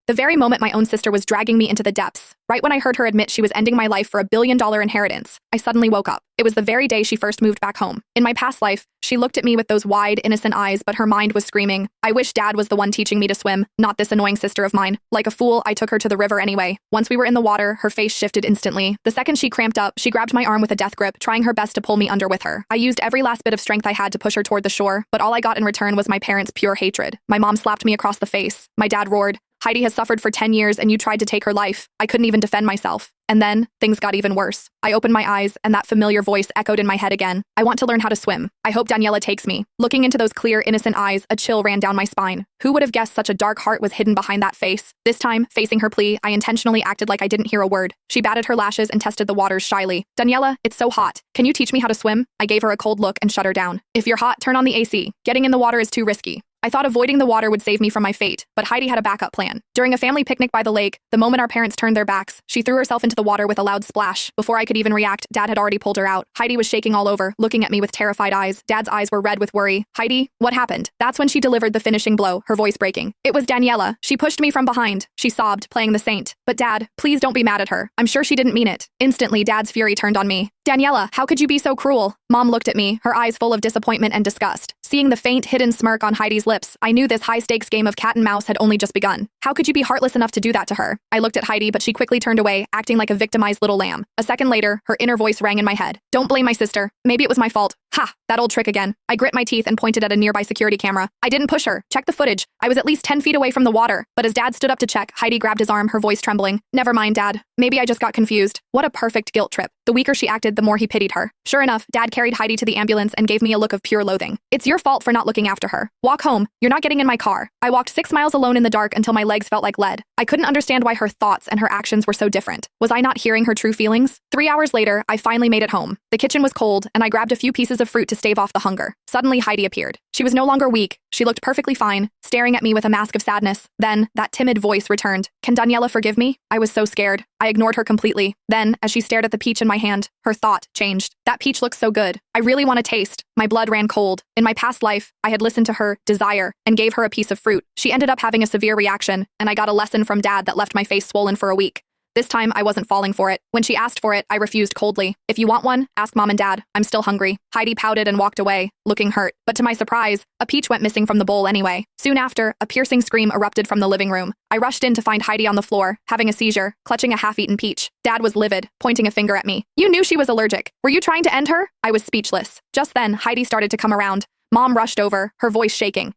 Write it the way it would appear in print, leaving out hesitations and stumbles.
The very moment my own sister was dragging me into the depths, right when I heard her admit she was ending my life for $1 billion inheritance, I suddenly woke up. It was the very day she first moved back home. In my past life, she looked at me with those wide, innocent eyes, but her mind was screaming, I wish Dad was the one teaching me to swim, not this annoying sister of mine. Like a fool, I took her to the river anyway. Once we were in the water, her face shifted instantly. The second she cramped up, she grabbed my arm with a death grip, trying her best to pull me under with her. I used every last bit of strength I had to push her toward the shore, but all I got in return was my parents' pure hatred. My mom slapped me across the face. My dad roared, Heidi has suffered for 10 years and you tried to take her life. I couldn't even defend myself. And then, things got even worse. I opened my eyes, and that familiar voice echoed in my head again. I want to learn how to swim. I hope Daniela takes me. Looking into those clear, innocent eyes, a chill ran down my spine. Who would have guessed such a dark heart was hidden behind that face? This time, facing her plea, I intentionally acted like I didn't hear a word. She batted her lashes and tested the waters shyly. Daniela, it's so hot. Can you teach me how to swim? I gave her a cold look and shut her down. If you're hot, turn on the AC. Getting in the water is too risky. I thought avoiding the water would save me from my fate, but Heidi had a backup plan. During a family picnic by the lake, the moment our parents turned their backs, she threw herself into the water with a loud splash. Before I could even react, Dad had already pulled her out. Heidi was shaking all over, looking at me with terrified eyes. Dad's eyes were red with worry. Heidi, what happened? That's when she delivered the finishing blow, her voice breaking. It was Daniela. She pushed me from behind. She sobbed, playing the saint. But Dad, please don't be mad at her. I'm sure she didn't mean it. Instantly, Dad's fury turned on me. Daniela, how could you be so cruel? Mom looked at me, her eyes full of disappointment and disgust. Seeing the faint, hidden smirk on Heidi's lips, I knew this high-stakes game of cat and mouse had only just begun. How could you be heartless enough to do that to her? I looked at Heidi, but she quickly turned away, acting like a victimized little lamb. A second later, her inner voice rang in my head. Don't blame my sister. Maybe it was my fault. Ha! That old trick again. I grit my teeth and pointed at a nearby security camera. I didn't push her. Check the footage. I was at least 10 feet away from the water. But as Dad stood up to check, Heidi grabbed his arm, her voice trembling. Never mind, Dad. Maybe I just got confused. What a perfect guilt trip. The weaker she acted, the more he pitied her. Sure enough, Dad carried Heidi to the ambulance and gave me a look of pure loathing. It's your fault for not looking after her. Walk home. You're not getting in my car. I walked 6 miles alone in the dark until my legs felt like lead. I couldn't understand why her thoughts and her actions were so different. Was I not hearing her true feelings? 3 hours later, I finally made it home. The kitchen was cold, and I grabbed a few pieces of fruit to stave off the hunger. Suddenly, Heidi appeared. She was no longer weak. She looked perfectly fine, staring at me with a mask of sadness. Then, that timid voice returned. Can Daniela forgive me? I was so scared. I ignored her completely. Then, as she stared at the peach in my hand, her thought changed. That peach looks so good. I really want to taste. My blood ran cold. In my past life, I had listened to her desire and gave her a piece of fruit. She ended up having a severe reaction, and I got a lesson from Dad that left my face swollen for a week. This time, I wasn't falling for it. When she asked for it, I refused coldly. If you want one, ask Mom and Dad. I'm still hungry. Heidi pouted and walked away, looking hurt. But to my surprise, a peach went missing from the bowl anyway. Soon after, a piercing scream erupted from the living room. I rushed in to find Heidi on the floor, having a seizure, clutching a half-eaten peach. Dad was livid, pointing a finger at me. You knew she was allergic. Were you trying to end her? I was speechless. Just then, Heidi started to come around. Mom rushed over, her voice shaking.